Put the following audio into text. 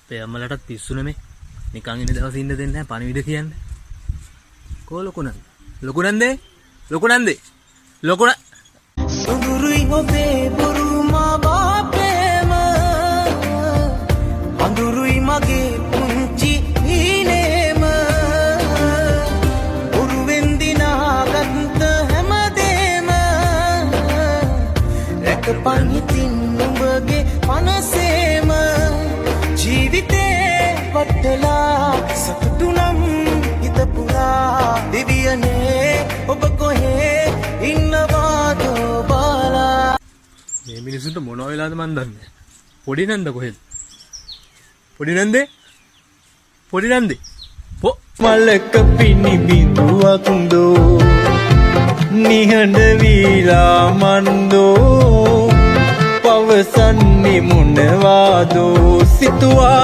අපේ අම්මලටත් පිස්සුනේ මේ. නිකන් ඉන්න දවස් ඉන්න දෙන්නේ නැහැ පණිවිඩ කියන්නේ. කෝ ලොකුනන්ද? ලොකුනන්දේ? ලොකුනන්දේ? ලොකුන සුදුරුයි ඔබේ බුරුමා බාපේම අඳුරුයි මගේ පුංචි හීනේම උරුවෙන් දිනාගත්ත හැමදේම රැකපන් ඉතින් නුඹගේ මනසේම ජීවිතේ වටලා සතුටුනම් හිත පුරා දිවියනේ ඔබ කොහේ ඉන්නවාදෝ බාලා මේ මිනිසුන්ට මොනවා වෙලාද මන් දන්නේ. පොඩි නන්ද කොහෙද? පොඩි නන්දේ? පොඩි නන්දේ? මලක පිණි බිඳුවක් දෝ නිහඬ වීලා මන්දෝ පවසන්නේ මොනවාදෝ සිතුවා